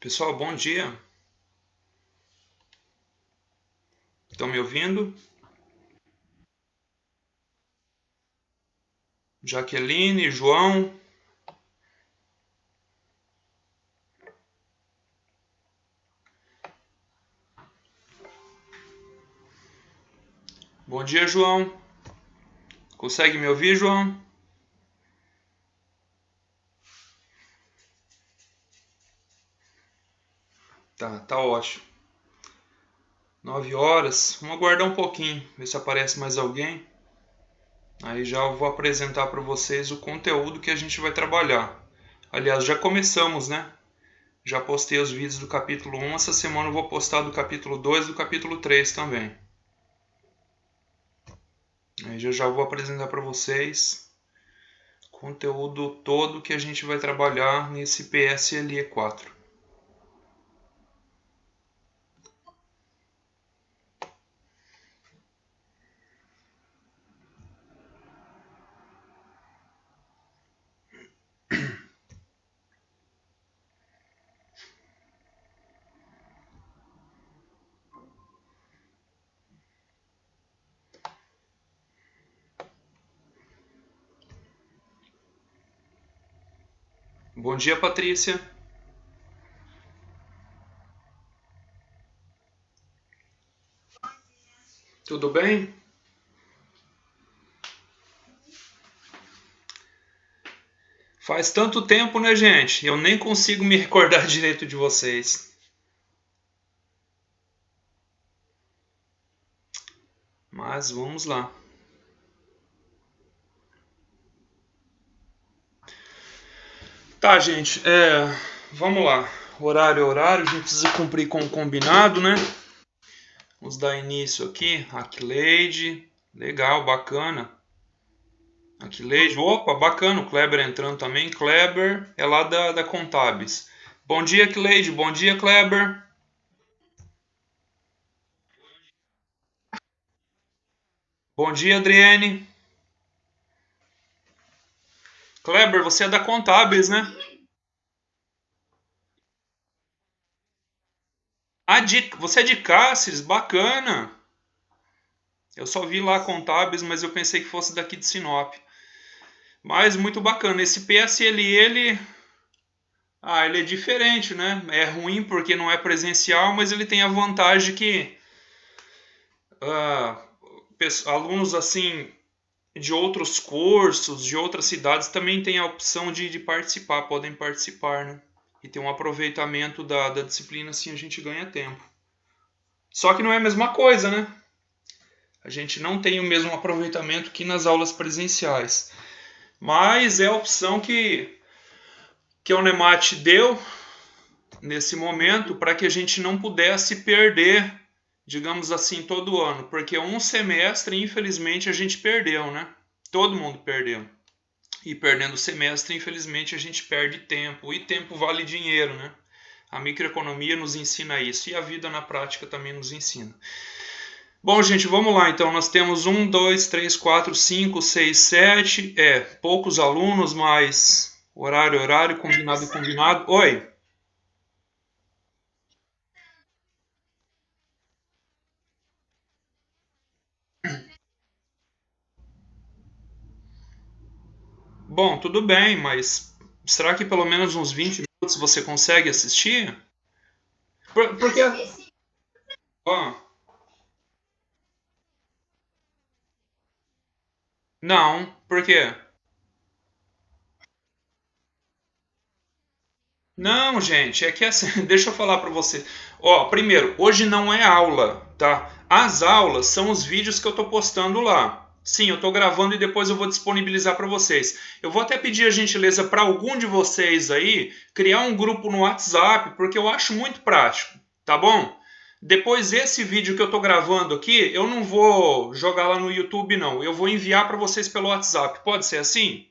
Pessoal, bom dia. Estão me ouvindo? Jaqueline, João. Bom dia, João. Consegue me ouvir, João? Tá ótimo. 9 horas. Vamos aguardar um pouquinho, ver se aparece mais alguém. Aí já vou apresentar para vocês o conteúdo que a gente vai trabalhar. Aliás, já começamos, né? Já postei os vídeos do capítulo 1. Essa semana eu vou postar do capítulo 2 e do capítulo 3 também. Aí já vou apresentar para vocês o conteúdo todo que a gente vai trabalhar nesse PSLE 4. Bom dia, Patrícia. Tudo bem? Faz tanto tempo, né, gente? Eu nem consigo me recordar direito de vocês. Mas vamos lá. Tá, gente, vamos lá. Horário é horário, a gente precisa cumprir com o combinado, né? Vamos dar início aqui. Aquileide, legal, bacana. Aquileide, opa, bacana. O Kleber entrando também. Kleber é lá da Contábeis. Bom dia, Aquileide. Bom dia, Kleber. Bom dia, Adriane. Kleber, você é da Contábeis, né? Ah, você é de Cáceres, bacana. Eu só vi lá Contábeis, mas eu pensei que fosse daqui de Sinop. Mas muito bacana. Esse PSLE, ele é diferente, né? É ruim porque não é presencial, mas ele tem a vantagem que ah, alunos assim de outros cursos, de outras cidades, também têm a opção de participar, podem participar, né? E ter um aproveitamento da disciplina, assim a gente ganha tempo. Só que não é a mesma coisa, né? A gente não tem o mesmo aproveitamento que nas aulas presenciais. Mas é a opção que a Unemat deu nesse momento para que a gente não pudesse perder, digamos assim, todo ano. Porque um semestre, infelizmente, a gente perdeu, né? Todo mundo perdeu. E perdendo o semestre, infelizmente, a gente perde tempo. E tempo vale dinheiro, né? A microeconomia nos ensina isso. E a vida na prática também nos ensina. Bom, gente, vamos lá. Então, nós temos 1, 2, 3, 4, 5, 6, 7. Poucos alunos, mas horário, combinado. Oi. Bom, tudo bem, mas será que pelo menos uns 20 minutos você consegue assistir? Porque. Ó, não, por quê? Não, gente, é que assim, deixa eu falar para você. Ó, primeiro, hoje não é aula, tá? As aulas são os vídeos que eu tô postando lá. Sim, eu tô gravando e depois eu vou disponibilizar para vocês. Eu vou até pedir a gentileza para algum de vocês aí criar um grupo no WhatsApp, porque eu acho muito prático, tá bom? Depois esse vídeo que eu tô gravando aqui, eu não vou jogar lá no YouTube não. Eu vou enviar para vocês pelo WhatsApp. Pode ser assim?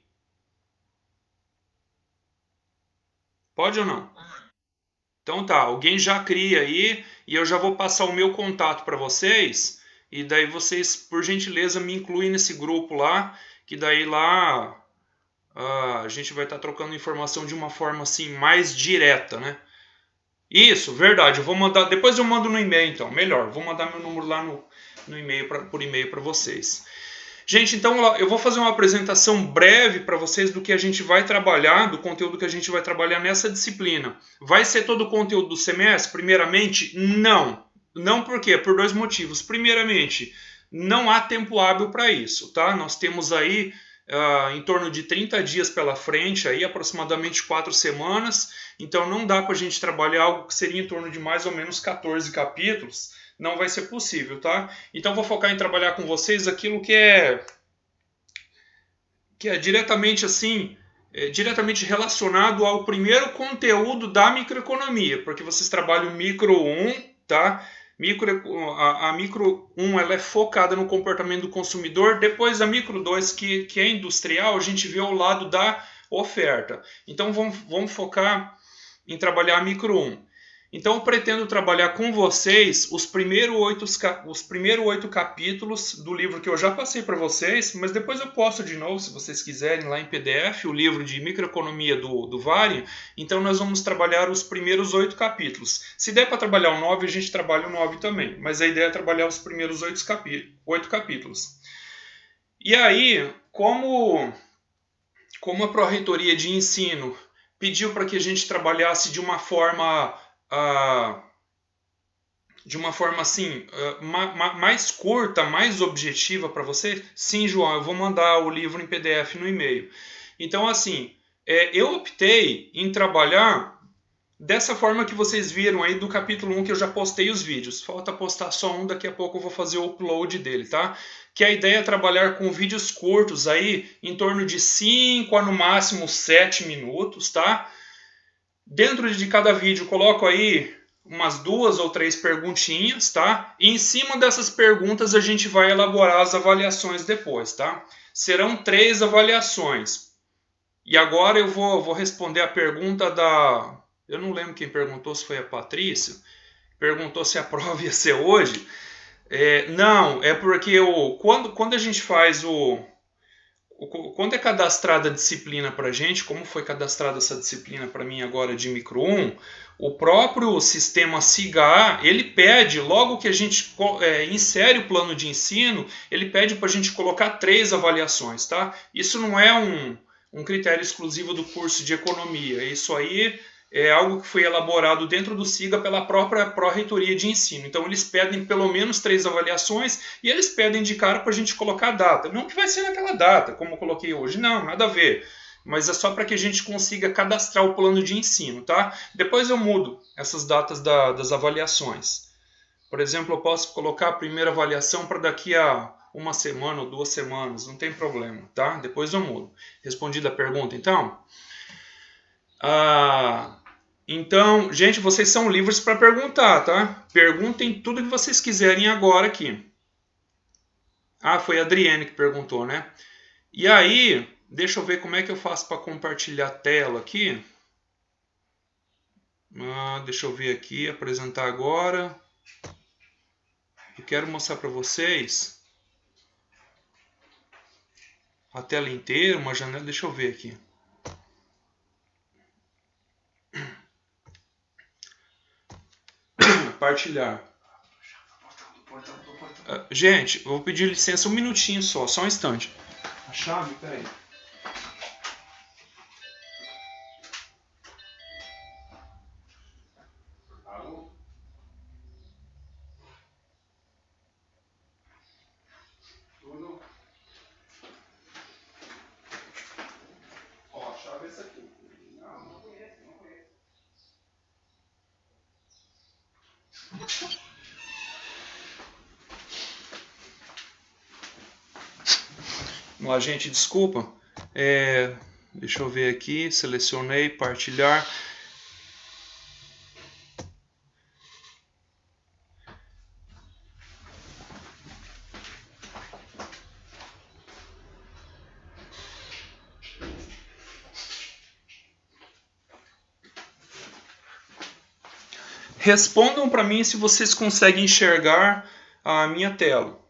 Pode ou não? Então tá, alguém já cria aí e eu já vou passar o meu contato para vocês e daí vocês, por gentileza, me incluem nesse grupo lá, que daí lá a gente vai estar trocando informação de uma forma assim mais direta, né? Isso, verdade. Eu vou mandar. Depois eu mando no e-mail, então. Melhor. Vou mandar meu número lá no e-mail por e-mail para vocês. Gente, então eu vou fazer uma apresentação breve para vocês do que a gente vai trabalhar, do conteúdo que a gente vai trabalhar nessa disciplina. Vai ser todo o conteúdo do semestre? Primeiramente, não. Não por quê? Por dois motivos. Primeiramente, não há tempo hábil para isso, tá? Nós temos aí em torno de 30 dias pela frente, aí, aproximadamente 4 semanas, então não dá para a gente trabalhar algo que seria em torno de mais ou menos 14 capítulos. Não vai ser possível, tá? Então vou focar em trabalhar com vocês aquilo que é diretamente assim, diretamente relacionado ao primeiro conteúdo da microeconomia, porque vocês trabalham micro 1, tá? A micro 1 ela é focada no comportamento do consumidor, depois a micro 2, que é industrial, a gente vê o lado da oferta. Então vamos focar em trabalhar a micro 1. Então eu pretendo trabalhar com vocês os primeiros 8 capítulos do livro que eu já passei para vocês, mas depois eu posto de novo, se vocês quiserem, lá em PDF, o livro de microeconomia do Varia. Então nós vamos trabalhar os primeiros 8 capítulos. Se der para trabalhar o 9, a gente trabalha o 9 também, mas a ideia é trabalhar os primeiros 8 capítulos. E aí, como a Pró-Reitoria de Ensino pediu para que a gente trabalhasse de uma forma assim, mais curta, mais objetiva para você, sim, João, eu vou mandar o livro em PDF no e-mail. Então, assim, eu optei em trabalhar dessa forma que vocês viram aí do capítulo 1, que eu já postei os vídeos. Falta postar só um, daqui a pouco eu vou fazer o upload dele, tá? Que a ideia é trabalhar com vídeos curtos aí, em torno de 5 a no máximo 7 minutos, tá? Dentro de cada vídeo coloco aí umas 2 ou 3 perguntinhas, tá? E em cima dessas perguntas a gente vai elaborar as avaliações depois, tá? Serão 3 avaliações. E agora eu vou responder a pergunta da... Eu não lembro quem perguntou, se foi a Patrícia. Perguntou se a prova ia ser hoje. Não, é porque quando a gente faz quando é cadastrada a disciplina para a gente, como foi cadastrada essa disciplina para mim agora de micro 1, o próprio sistema SIGA, ele pede, logo que a gente insere o plano de ensino, ele pede para a gente colocar 3 avaliações, tá? Isso não é um critério exclusivo do curso de economia, isso aí é algo que foi elaborado dentro do SIGA pela própria Pró-Reitoria de Ensino. Então, eles pedem pelo menos 3 avaliações e eles pedem de cara para a gente colocar a data. Não que vai ser naquela data, como eu coloquei hoje. Não, nada a ver. Mas é só para que a gente consiga cadastrar o plano de ensino, tá? Depois eu mudo essas datas das avaliações. Por exemplo, eu posso colocar a primeira avaliação para daqui a 1 semana ou 2 semanas. Não tem problema, tá? Depois eu mudo. Respondida a pergunta, então? Então, gente, vocês são livres para perguntar, tá? Perguntem tudo que vocês quiserem agora aqui. Foi a Adriane que perguntou, né? E aí, deixa eu ver como é que eu faço para compartilhar a tela aqui. Deixa eu ver aqui, apresentar agora. Eu quero mostrar para vocês a tela inteira, uma janela. Deixa eu ver aqui. Compartilhar. Gente, eu vou pedir licença um minutinho só um instante. A chave, peraí. Alô? Tudo? Ó, a chave é essa aqui. Não conheço, não conheço. Vamos lá, gente, desculpa. Deixa eu ver aqui, selecionei, partilhar. Respondam para mim se vocês conseguem enxergar a minha tela.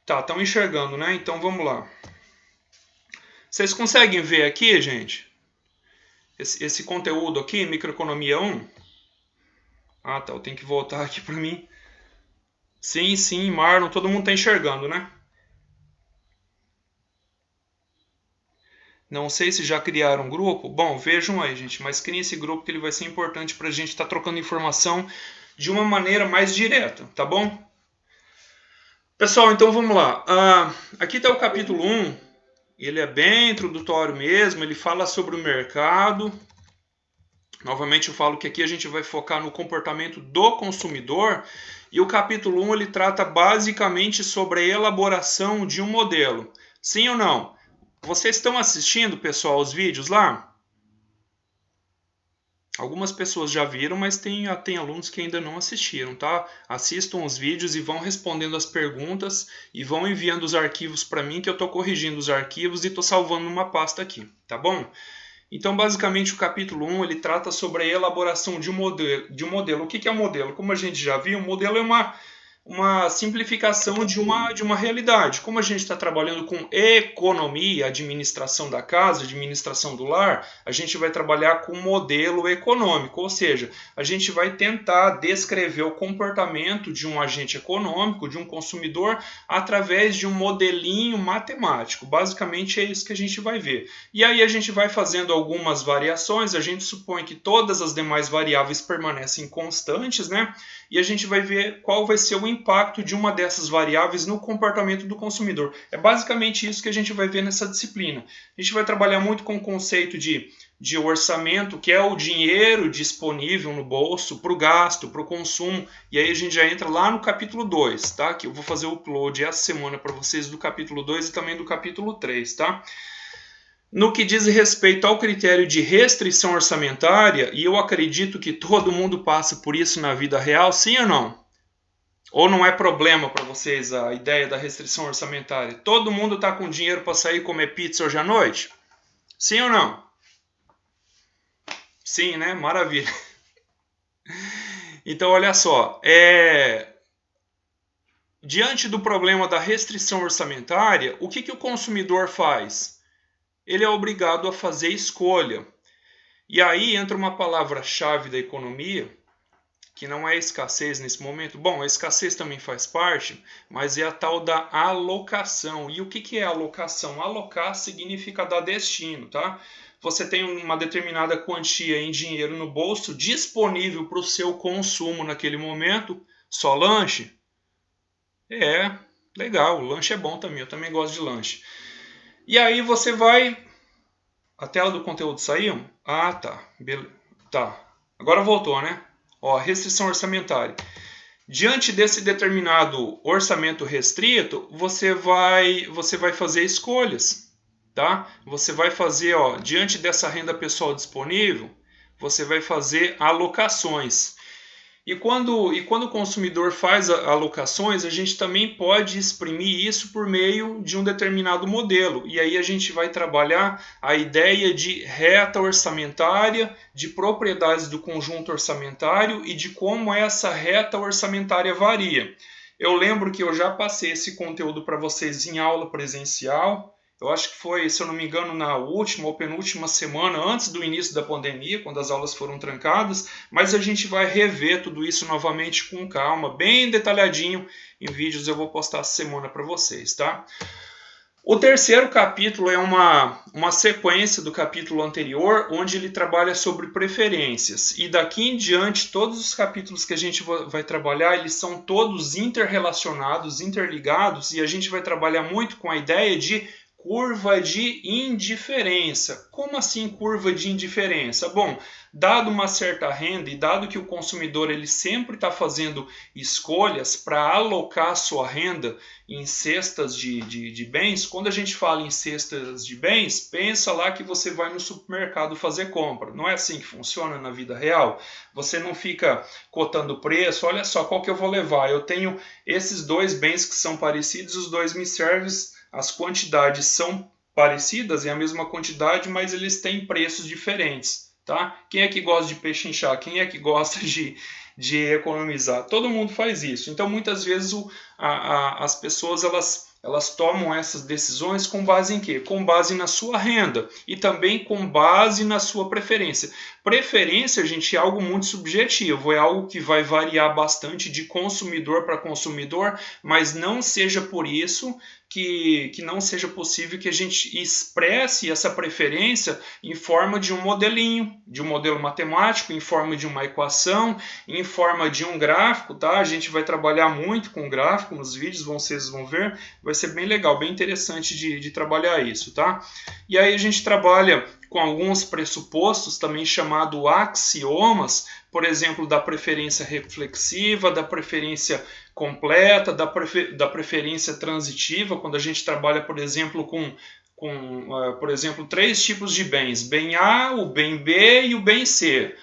Tá, estão enxergando, né? Então vamos lá. Vocês conseguem ver aqui, gente? Esse conteúdo aqui, Microeconomia 1. Ah, tá, eu tenho que voltar aqui para mim. Sim, Marlon, todo mundo está enxergando, né? Não sei se já criaram um grupo. Bom, vejam aí, gente, mas criem esse grupo que ele vai ser importante para a gente estar trocando informação de uma maneira mais direta, tá bom? Pessoal, então vamos lá. Aqui está o capítulo 1. Ele é bem introdutório mesmo, ele fala sobre o mercado. Novamente eu falo que aqui a gente vai focar no comportamento do consumidor. E o capítulo 1 ele trata basicamente sobre a elaboração de um modelo. Sim ou não? Vocês estão assistindo, pessoal, os vídeos lá? Algumas pessoas já viram, mas tem alunos que ainda não assistiram, tá? Assistam os vídeos e vão respondendo as perguntas e vão enviando os arquivos para mim, que eu estou corrigindo os arquivos e estou salvando numa pasta aqui, tá bom? Então, basicamente, o capítulo 1 ele trata sobre a elaboração de um modelo. O que é um modelo? Como a gente já viu, um modelo é uma simplificação de uma realidade. Como a gente está trabalhando com economia, administração da casa, administração do lar, a gente vai trabalhar com modelo econômico, ou seja, a gente vai tentar descrever o comportamento de um agente econômico, de um consumidor, através de um modelinho matemático. Basicamente é isso que a gente vai ver. E aí a gente vai fazendo algumas variações, a gente supõe que todas as demais variáveis permanecem constantes, né? E a gente vai ver qual vai ser o impacto de uma dessas variáveis no comportamento do consumidor. É basicamente isso que a gente vai ver nessa disciplina. A gente vai trabalhar muito com o conceito de orçamento, que é o dinheiro disponível no bolso para o gasto, para o consumo. E aí a gente já entra lá no capítulo 2, tá? Que eu vou fazer o upload essa semana para vocês do capítulo 2 e também do capítulo 3, tá? No que diz respeito ao critério de restrição orçamentária, e eu acredito que todo mundo passa por isso na vida real, sim ou não? Ou não é problema para vocês a ideia da restrição orçamentária? Todo mundo está com dinheiro para sair comer pizza hoje à noite? Sim ou não? Sim, né? Maravilha. Então, olha só. Diante do problema da restrição orçamentária, o que o consumidor faz? Ele é obrigado a fazer escolha. E aí entra uma palavra-chave da economia, que não é escassez nesse momento. Bom, a escassez também faz parte, mas é a tal da alocação. E o que é alocação? Alocar significa dar destino, tá? Você tem uma determinada quantia em dinheiro no bolso disponível para o seu consumo naquele momento. Só lanche? Legal, o lanche é bom também, eu também gosto de lanche. E aí você vai... A tela do conteúdo saiu? Ah, tá. Tá. Agora voltou, né? Ó, restrição orçamentária. Diante desse determinado orçamento restrito, você vai fazer escolhas, tá? Você vai fazer, ó, diante dessa renda pessoal disponível, você vai fazer alocações. E quando o consumidor faz alocações, a gente também pode exprimir isso por meio de um determinado modelo. E aí a gente vai trabalhar a ideia de reta orçamentária, de propriedades do conjunto orçamentário e de como essa reta orçamentária varia. Eu lembro que eu já passei esse conteúdo para vocês em aula presencial. Eu acho que foi, se eu não me engano, na última ou penúltima semana, antes do início da pandemia, quando as aulas foram trancadas, mas a gente vai rever tudo isso novamente com calma, bem detalhadinho, em vídeos eu vou postar essa semana para vocês, tá? O terceiro capítulo é uma sequência do capítulo anterior, onde ele trabalha sobre preferências. E daqui em diante, todos os capítulos que a gente vai trabalhar, eles são todos interrelacionados, interligados, e a gente vai trabalhar muito com a ideia de curva de indiferença. Como assim curva de indiferença? Bom, dado uma certa renda e dado que o consumidor ele sempre está fazendo escolhas para alocar sua renda em cestas de bens, quando a gente fala em cestas de bens, pensa lá que você vai no supermercado fazer compra. Não é assim que funciona na vida real. Você não fica cotando preço, olha só qual que eu vou levar. Eu tenho esses dois bens que são parecidos, os dois me servem. As quantidades são parecidas, é a mesma quantidade, mas eles têm preços diferentes, tá? Quem é que gosta de pechinchar? Quem é que gosta de economizar? Todo mundo faz isso. Então, muitas vezes as pessoas elas tomam essas decisões com base em quê? Com base na sua renda e também com base na sua preferência. Preferência, gente, é algo muito subjetivo, é algo que vai variar bastante de consumidor para consumidor, mas não seja por isso que não seja possível que a gente expresse essa preferência em forma de um modelinho, de um modelo matemático, em forma de uma equação, em forma de um gráfico, tá? A gente vai trabalhar muito com gráfico nos vídeos, vocês vão ver, vai ser bem legal, bem interessante de trabalhar isso, tá? E aí a gente trabalha com alguns pressupostos, também chamado axiomas, por exemplo, da preferência reflexiva, da preferência completa, da preferência transitiva, quando a gente trabalha, por exemplo, por exemplo, 3 tipos de bens, bem A, o bem B e o bem C.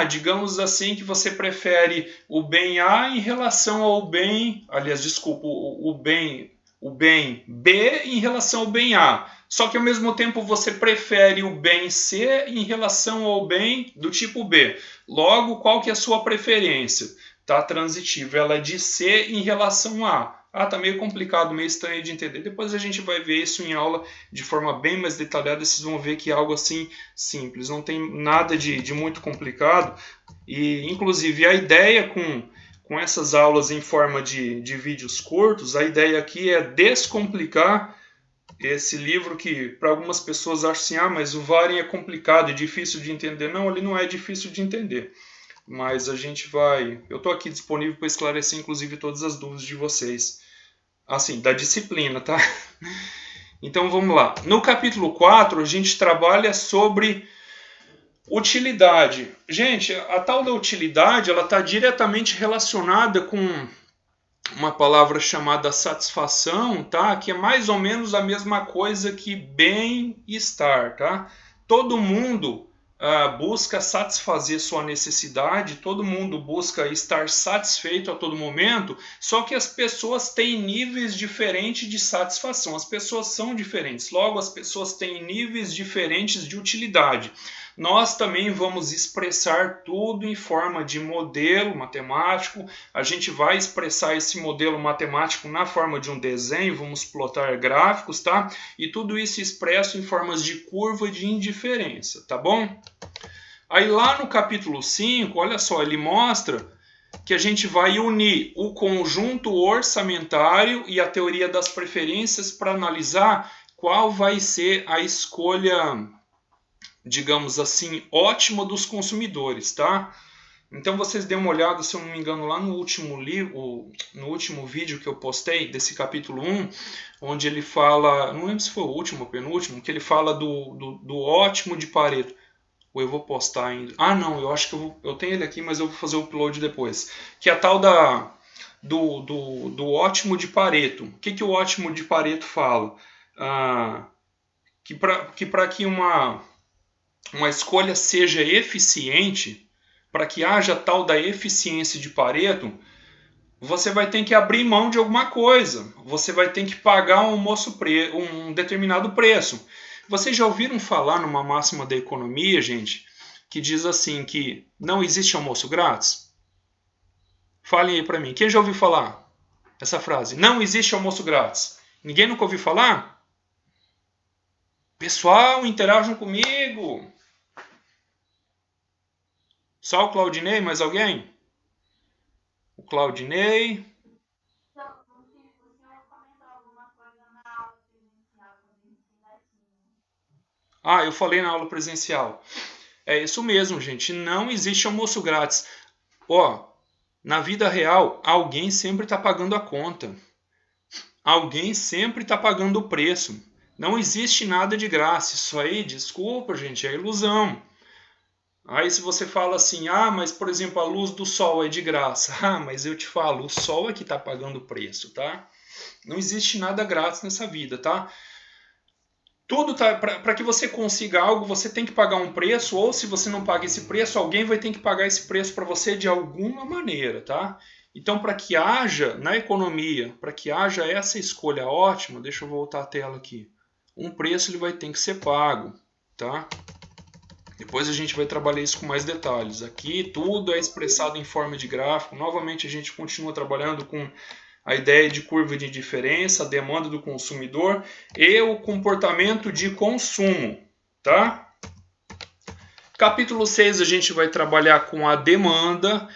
Digamos assim que você prefere o bem A em relação ao bem, aliás, desculpa, o bem B em relação ao bem A. Só que ao mesmo tempo você prefere o bem C em relação ao bem do tipo B. Logo, qual que é a sua preferência? Tá transitiva, ela é de C em relação a A. Tá meio complicado, meio estranho de entender. Depois a gente vai ver isso em aula de forma bem mais detalhada. Vocês vão ver que é algo assim simples, não tem nada de muito complicado. E inclusive a ideia com essas aulas em forma de vídeos curtos, a ideia aqui é descomplicar esse livro que para algumas pessoas acham assim, mas o Waren é complicado e difícil de entender. Não, ele não é difícil de entender. Mas a gente vai... Eu estou aqui disponível para esclarecer, inclusive, todas as dúvidas de vocês. Assim, da disciplina, tá? Então, vamos lá. No capítulo 4, a gente trabalha sobre utilidade. Gente, a tal da utilidade, ela está diretamente relacionada com uma palavra chamada satisfação, tá? Que é mais ou menos a mesma coisa que bem-estar, tá? Todo mundo busca satisfazer sua necessidade, todo mundo busca estar satisfeito a todo momento, só que as pessoas têm níveis diferentes de satisfação, as pessoas são diferentes, logo as pessoas têm níveis diferentes de utilidade. Nós também vamos expressar tudo em forma de modelo matemático, a gente vai expressar esse modelo matemático na forma de um desenho, vamos plotar gráficos, tá? E tudo isso expresso em formas de curva de indiferença, tá bom? Aí lá no capítulo 5, olha só, ele mostra que a gente vai unir o conjunto orçamentário e a teoria das preferências para analisar qual vai ser a escolha, digamos assim, ótima dos consumidores, tá? Então vocês dêem uma olhada, se eu não me engano, lá no último livro, no último vídeo que eu postei desse capítulo 1, onde ele fala, não lembro se foi o último ou penúltimo, que ele fala do ótimo de Pareto. Ou eu vou postar ainda. Não, eu acho que eu tenho ele aqui, mas eu vou fazer o upload depois. Que é a tal do ótimo de Pareto. O que o ótimo de Pareto fala? Que para que uma escolha seja eficiente, para que haja tal da eficiência de Pareto, você vai ter que abrir mão de alguma coisa. Você vai ter que pagar um determinado preço. Vocês já ouviram falar numa máxima da economia, gente, que diz assim que não existe almoço grátis? Falem aí para mim. Quem já ouviu falar essa frase? Não existe almoço grátis. Ninguém nunca ouviu falar? Pessoal, interajam comigo. Só o Claudinei? Mais alguém? O Claudinei. Eu falei na aula presencial. É isso mesmo, gente. Não existe almoço grátis. Na vida real, alguém sempre está pagando a conta. Alguém sempre está pagando o preço. Não existe nada de graça. Isso aí, desculpa, gente, é ilusão. Aí se você fala assim, mas por exemplo a luz do sol é de graça. Mas eu te falo, o sol é que está pagando o preço, tá? Não existe nada grátis nessa vida, tá? Tudo tá para que você consiga algo, você tem que pagar um preço, ou se você não paga esse preço, alguém vai ter que pagar esse preço para você de alguma maneira, tá? Então, para que haja na economia, para que haja essa escolha ótima, deixa eu voltar a tela aqui. Um preço ele vai ter que ser pago, tá? Depois a gente vai trabalhar isso com mais detalhes. Aqui tudo é expressado em forma de gráfico. Novamente a gente continua trabalhando com a ideia de curva de diferença, a demanda do consumidor e o comportamento de consumo, tá? Capítulo 6 a gente vai trabalhar com a demanda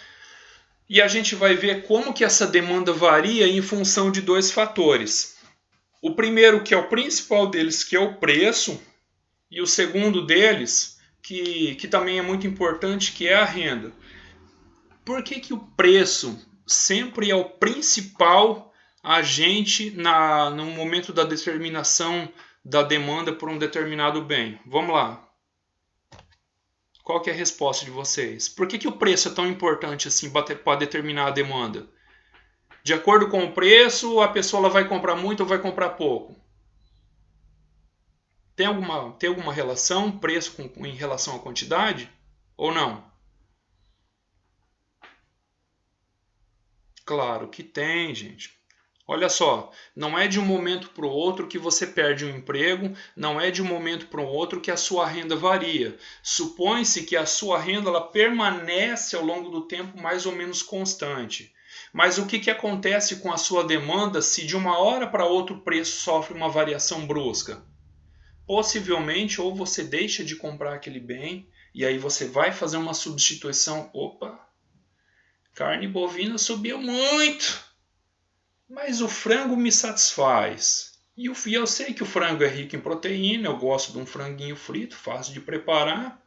e a gente vai ver como que essa demanda varia em função de dois fatores. O primeiro, que é o principal deles, que é o preço, e o segundo deles, que também é muito importante, que é a renda. Por que o preço sempre é o principal agente no momento da determinação da demanda por um determinado bem? Vamos lá. Qual que é a resposta de vocês? Por que o preço é tão importante assim para determinar a demanda? De acordo com o preço, a pessoa vai comprar muito ou vai comprar pouco? Tem alguma relação, preço em relação à quantidade? Ou não? Claro que tem, gente. Olha só, não é de um momento para o outro que você perde um emprego, não é de um momento para o outro que a sua renda varia. Supõe-se que a sua renda ela permanece ao longo do tempo mais ou menos constante. Mas o que acontece com a sua demanda se de uma hora para outra o preço sofre uma variação brusca? Possivelmente, ou você deixa de comprar aquele bem, e aí você vai fazer uma substituição. Opa, carne bovina subiu muito! Mas o frango me satisfaz. E eu sei que o frango é rico em proteína, eu gosto de um franguinho frito, fácil de preparar.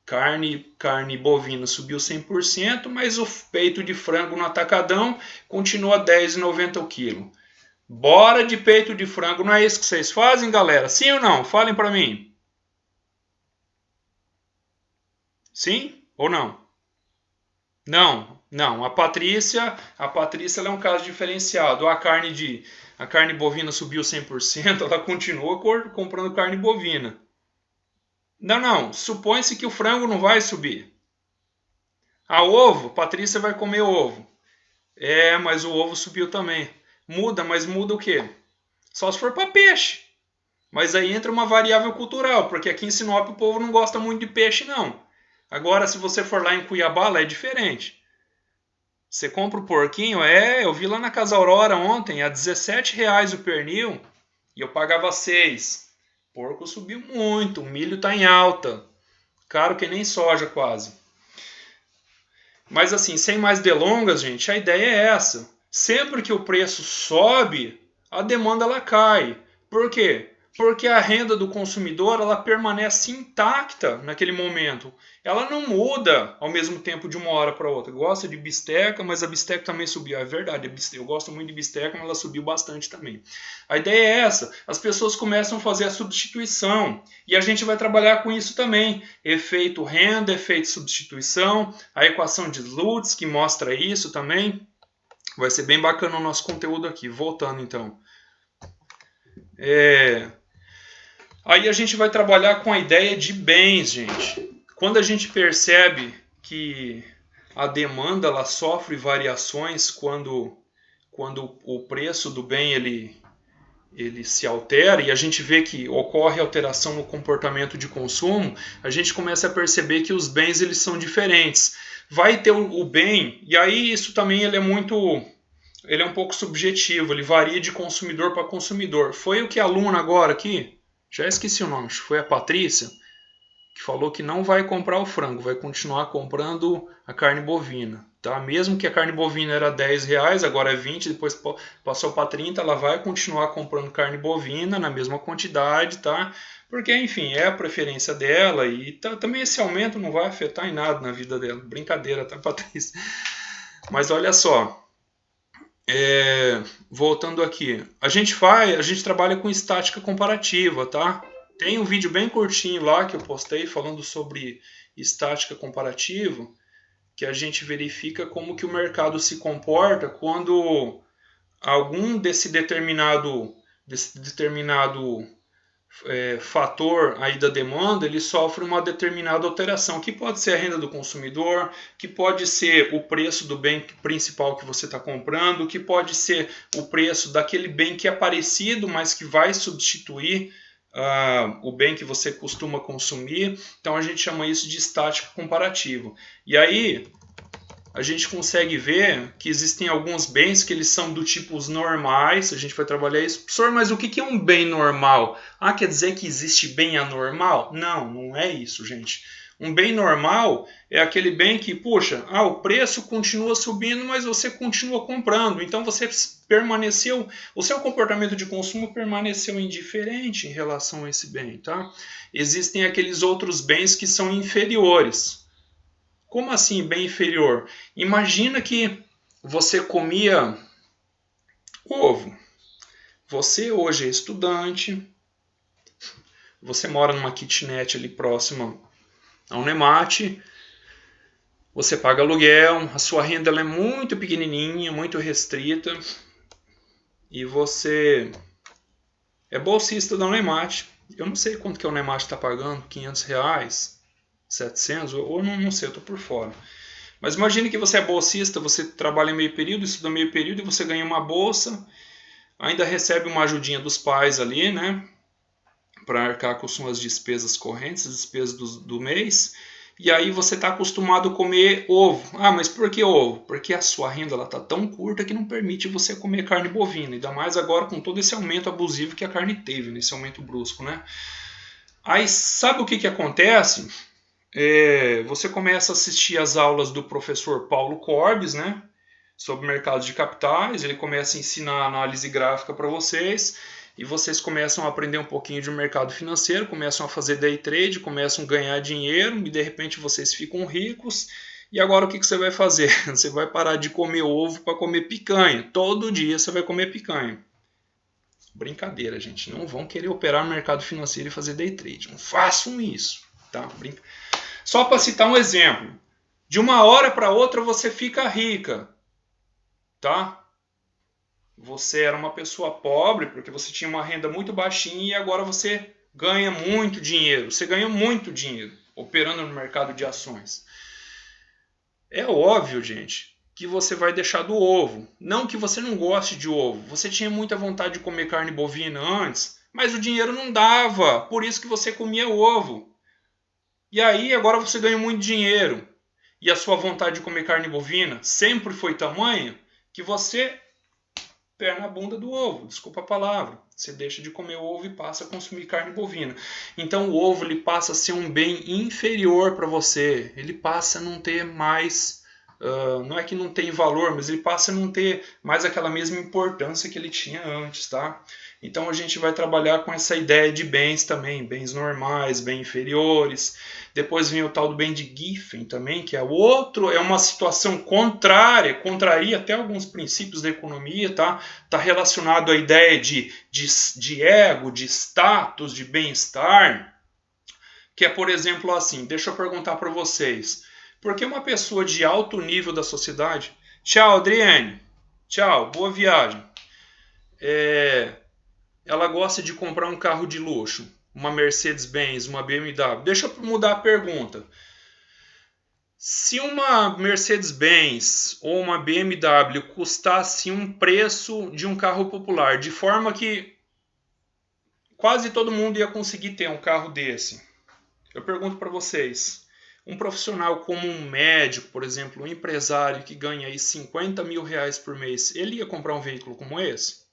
Carne bovina subiu 100%, mas o peito de frango no atacadão continua R$10,90 o quilo. Bora de peito de frango, não é isso que vocês fazem, galera? Sim ou não? Falem para mim. Sim ou não? Não. A Patrícia ela é um caso diferenciado. A carne bovina subiu 100%, ela continua comprando carne bovina. Não. Supõe-se que o frango não vai subir. A ovo, Patrícia vai comer ovo. Mas o ovo subiu também. Mas muda o quê? Só se for para peixe. Mas aí entra uma variável cultural, porque aqui em Sinop o povo não gosta muito de peixe, não. Agora, se você for lá em Cuiabá, lá é diferente. Você compra o porquinho, eu vi lá na Casa Aurora ontem, a R$17 o pernil, e eu pagava 6. O porco subiu muito, o milho está em alta. Caro que nem soja quase. Mas assim, sem mais delongas, gente, a ideia é essa. Sempre que o preço sobe, a demanda ela cai. Por quê? Porque a renda do consumidor ela permanece intacta naquele momento. Ela não muda ao mesmo tempo de uma hora para outra. Gosta de bisteca, mas a bisteca também subiu. É verdade, eu gosto muito de bisteca, mas ela subiu bastante também. A ideia é essa. As pessoas começam a fazer a substituição. E a gente vai trabalhar com isso também. Efeito renda, efeito substituição. A equação de Lutz, que mostra isso também. Vai ser bem bacana o nosso conteúdo aqui. Voltando então. Aí a gente vai trabalhar com a ideia de bens, gente. Quando a gente percebe que a demanda ela sofre variações quando o preço do bem ele se altera e a gente vê que ocorre alteração no comportamento de consumo, a gente começa a perceber que os bens eles são diferentes. Vai ter o bem, e aí isso também ele é um pouco subjetivo, ele varia de consumidor para consumidor. Foi o que a aluna agora aqui, já esqueci o nome, foi a Patrícia, que falou que não vai comprar o frango, vai continuar comprando a carne bovina. Tá? Mesmo que a carne bovina era R$10, agora é 20, depois passou para 30, ela vai continuar comprando carne bovina na mesma quantidade, tá? Porque, enfim, é a preferência dela e também esse aumento não vai afetar em nada na vida dela. Brincadeira, tá, Patrícia? Mas olha só. Voltando aqui, a gente trabalha com estática comparativa, tá? Tem um vídeo bem curtinho lá que eu postei falando sobre estática comparativa, que a gente verifica como que o mercado se comporta quando algum desse determinado fator aí da demanda ele sofre uma determinada alteração, que pode ser a renda do consumidor, que pode ser o preço do bem principal que você está comprando, que pode ser o preço daquele bem que é parecido, mas que vai substituir o bem que você costuma consumir. Então a gente chama isso de estática comparativa. E aí a gente consegue ver que existem alguns bens que eles são do tipo os normais, a gente vai trabalhar isso. Professor, mas o que é um bem normal? Ah, quer dizer que existe bem anormal? Não, não é isso, gente. Um bem normal é aquele bem que, puxa, o preço continua subindo, mas você continua comprando. Então você permaneceu, o seu comportamento de consumo permaneceu indiferente em relação a esse bem, tá? Existem aqueles outros bens que são inferiores. Como assim bem inferior? Imagina que você comia ovo. Você hoje é estudante, você mora numa kitnet ali próxima a um Nemate, você paga aluguel, a sua renda ela é muito pequenininha, muito restrita, e você é bolsista da Unemate. Eu não sei quanto que a Unemate está pagando, R$500, 700, ou não sei, eu estou por fora. Mas imagine que você é bolsista, você trabalha em meio período, estuda meio período, e você ganha uma bolsa, ainda recebe uma ajudinha dos pais ali, né? Para arcar com suas despesas correntes, as despesas do mês. E aí você está acostumado a comer ovo. Ah, mas por que ovo? Porque a sua renda está tão curta que não permite você comer carne bovina. Ainda mais agora com todo esse aumento abusivo que a carne teve, nesse aumento brusco, né? Aí sabe o que acontece? Você começa a assistir as aulas do professor Paulo Corbes, né? Sobre mercados de capitais. Ele começa a ensinar análise gráfica para vocês. E vocês começam a aprender um pouquinho de mercado financeiro, começam a fazer day trade, começam a ganhar dinheiro e de repente vocês ficam ricos. E agora o que você vai fazer? Você vai parar de comer ovo para comer picanha. Todo dia você vai comer picanha. Brincadeira, gente. Não vão querer operar no mercado financeiro e fazer day trade. Não façam isso. Tá? Só para citar um exemplo. De uma hora para outra você fica rica. Tá? Você era uma pessoa pobre porque você tinha uma renda muito baixinha e agora você ganha muito dinheiro. Você ganha muito dinheiro operando no mercado de ações. É óbvio, gente, que você vai deixar do ovo. Não que você não goste de ovo. Você tinha muita vontade de comer carne bovina antes, mas o dinheiro não dava. Por isso que você comia ovo. E aí agora você ganha muito dinheiro. E a sua vontade de comer carne bovina sempre foi tamanha que você pé na bunda do ovo, desculpa a palavra. Você deixa de comer ovo e passa a consumir carne bovina. Então o ovo ele passa a ser um bem inferior para você. Ele passa a não ter mais, não é que não tem valor, mas ele passa a não ter mais aquela mesma importância que ele tinha antes, tá? Então a gente vai trabalhar com essa ideia de bens também, bens normais, bens inferiores. Depois vem o tal do bem de Giffen também, que é uma situação contrária, contraria até alguns princípios da economia, tá? Está relacionado à ideia de ego, de status, de bem-estar, que é, por exemplo, assim, deixa eu perguntar para vocês, por que uma pessoa de alto nível da sociedade... Tchau, Adriane. Tchau, boa viagem. Ela gosta de comprar um carro de luxo, uma Mercedes-Benz, uma BMW. Deixa eu mudar a pergunta. Se uma Mercedes-Benz ou uma BMW custasse um preço de um carro popular, de forma que quase todo mundo ia conseguir ter um carro desse, eu pergunto para vocês, um profissional como um médico, por exemplo, um empresário que ganha aí R$50 mil por mês, ele ia comprar um veículo como esse?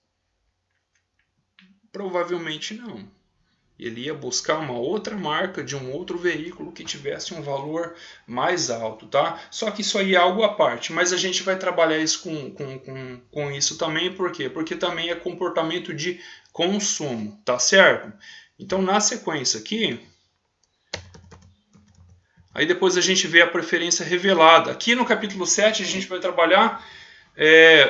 Provavelmente não. Ele ia buscar uma outra marca de um outro veículo que tivesse um valor mais alto, tá? Só que isso aí é algo à parte, mas a gente vai trabalhar isso com isso também, por quê? Porque também é comportamento de consumo, tá certo? Então, na sequência aqui, aí depois a gente vê a preferência revelada. Aqui no capítulo 7 a gente vai trabalhar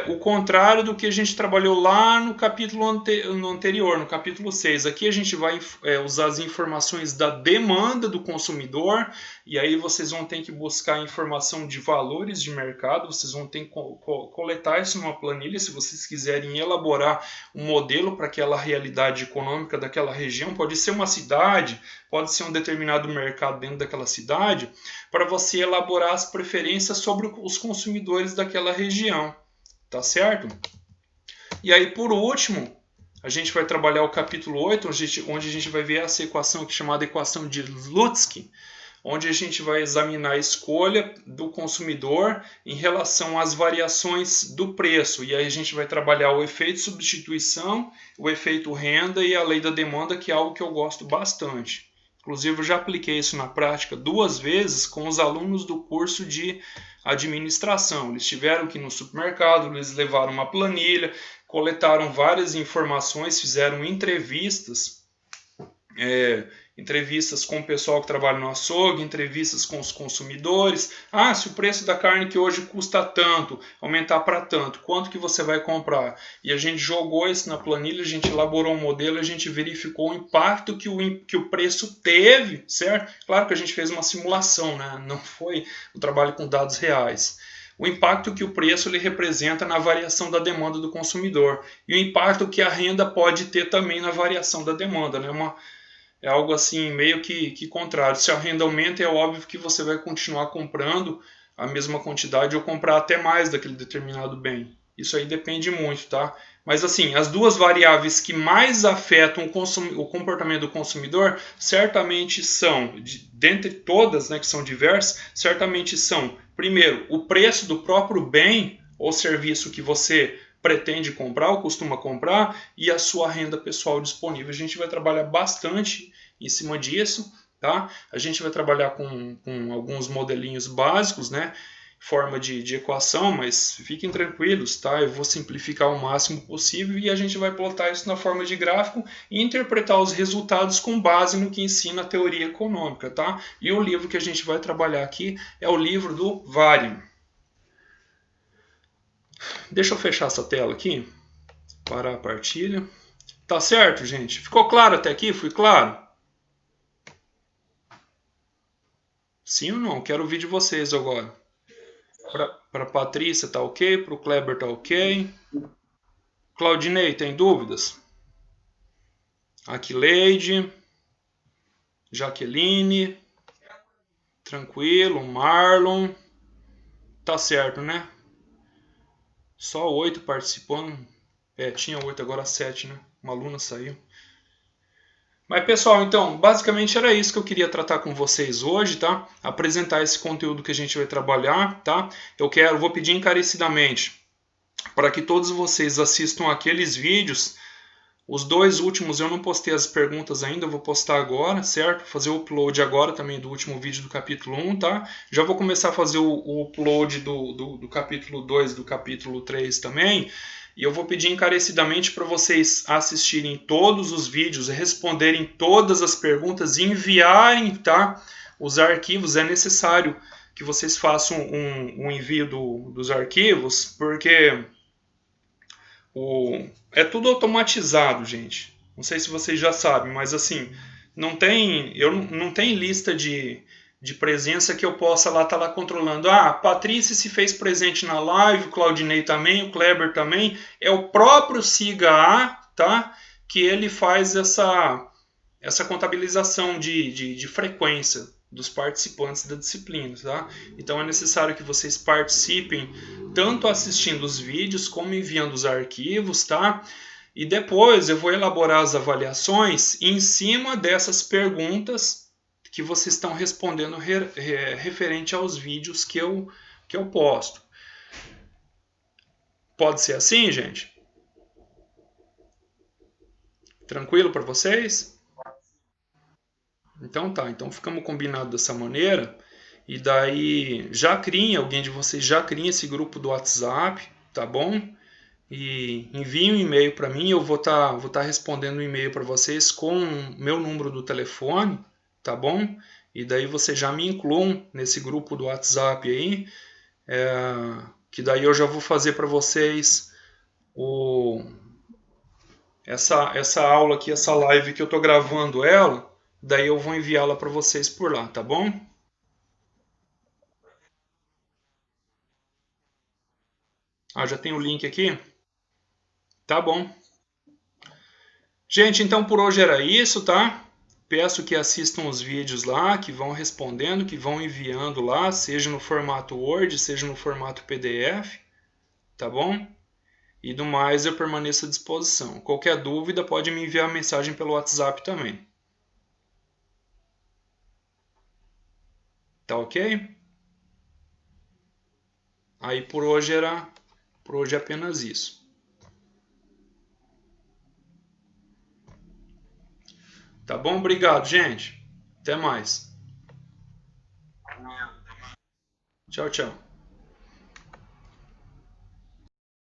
o contrário do que a gente trabalhou lá no capítulo anterior, no capítulo 6. Aqui a gente vai usar as informações da demanda do consumidor, e aí vocês vão ter que buscar informação de valores de mercado, vocês vão ter que coletar isso numa planilha, se vocês quiserem elaborar um modelo para aquela realidade econômica daquela região. Pode ser uma cidade, pode ser um determinado mercado dentro daquela cidade, para você elaborar as preferências sobre os consumidores daquela região. Tá certo? E aí, por último, a gente vai trabalhar o capítulo 8, onde a gente vai ver essa equação aqui chamada equação de Slutsky, onde a gente vai examinar a escolha do consumidor em relação às variações do preço. E aí a gente vai trabalhar o efeito substituição, o efeito renda e a lei da demanda, que é algo que eu gosto bastante. Inclusive, eu já apliquei isso na prática 2 vezes com os alunos do curso de administração. Eles tiveram que ir no supermercado, eles levaram uma planilha, coletaram várias informações, fizeram entrevistas, entrevistas com o pessoal que trabalha no açougue, entrevistas com os consumidores. Ah, se o preço da carne que hoje custa tanto, aumentar para tanto, quanto que você vai comprar? E a gente jogou isso na planilha, a gente elaborou um modelo, a gente verificou o impacto que o preço teve, certo? Claro que a gente fez uma simulação, né? Não foi um trabalho com dados reais. O impacto que o preço ele representa na variação da demanda do consumidor e o impacto que a renda pode ter também na variação da demanda, né? É algo assim meio que contrário. Se a renda aumenta, é óbvio que você vai continuar comprando a mesma quantidade ou comprar até mais daquele determinado bem. Isso aí depende muito, tá? Mas assim, as duas variáveis que mais afetam o comportamento do consumidor certamente são, dentre todas, né, que são diversas, certamente são, primeiro, o preço do próprio bem ou serviço que você pretende comprar ou costuma comprar e a sua renda pessoal disponível. A gente vai trabalhar bastante em cima disso, tá? A gente vai trabalhar com alguns modelinhos básicos, né? Forma de equação, mas fiquem tranquilos, tá? Eu vou simplificar o máximo possível e a gente vai plotar isso na forma de gráfico e interpretar os resultados com base no que ensina a teoria econômica, tá? E o livro que a gente vai trabalhar aqui é o livro do Varian. Deixa eu fechar essa tela aqui. Parar a partilha. Tá certo, gente? Ficou claro até aqui? Fui claro? Sim ou não? Quero ouvir de vocês agora. Para Patrícia tá ok? Para o Kleber tá ok? Claudinei, tem dúvidas? Aquileide. Jaqueline. Tranquilo. Marlon. Tá certo, né? Só 8 participando. Tinha 8, agora 7, né? Uma aluna saiu. Mas pessoal, então, basicamente era isso que eu queria tratar com vocês hoje, tá? Apresentar esse conteúdo que a gente vai trabalhar, tá? Vou pedir encarecidamente para que todos vocês assistam aqueles vídeos. Os 2 últimos eu não postei as perguntas ainda, eu vou postar agora, certo? Fazer o upload agora também do último vídeo do capítulo 1, tá? Já vou começar a fazer o upload do capítulo 2, do capítulo 3 também. E eu vou pedir encarecidamente para vocês assistirem todos os vídeos, responderem todas as perguntas e enviarem, tá, os arquivos. É necessário que vocês façam um envio dos arquivos, porque é tudo automatizado, gente. Não sei se vocês já sabem, mas assim, não tem lista de presença que eu possa estar lá controlando. Ah, a Patrícia se fez presente na live, o Claudinei também, o Kleber também. É o próprio SIGA, tá? Que ele faz essa contabilização de frequência dos participantes da disciplina, tá? Então é necessário que vocês participem tanto assistindo os vídeos como enviando os arquivos, tá? E depois eu vou elaborar as avaliações em cima dessas perguntas que vocês estão respondendo referente aos vídeos que eu posto. Pode ser assim, gente? Tranquilo para vocês? Então tá, então ficamos combinados dessa maneira. E daí alguém de vocês já cria esse grupo do WhatsApp, tá bom? E envie um e-mail para mim, eu vou tá respondendo um e-mail para vocês com meu número do telefone, tá bom? E daí vocês já me incluam nesse grupo do WhatsApp aí, que daí eu já vou fazer para vocês essa aula aqui, essa live que eu estou gravando ela, daí eu vou enviá-la para vocês por lá, tá bom? Ah, já tem o link aqui? Tá bom. Gente, então por hoje era isso, tá? Peço que assistam os vídeos lá, que vão respondendo, que vão enviando lá, seja no formato Word, seja no formato PDF, tá bom? E do mais eu permaneço à disposição. Qualquer dúvida pode me enviar mensagem pelo WhatsApp também. Tá ok? Aí por hoje é apenas isso. Tá bom? Obrigado, gente. Até mais. Tchau, tchau.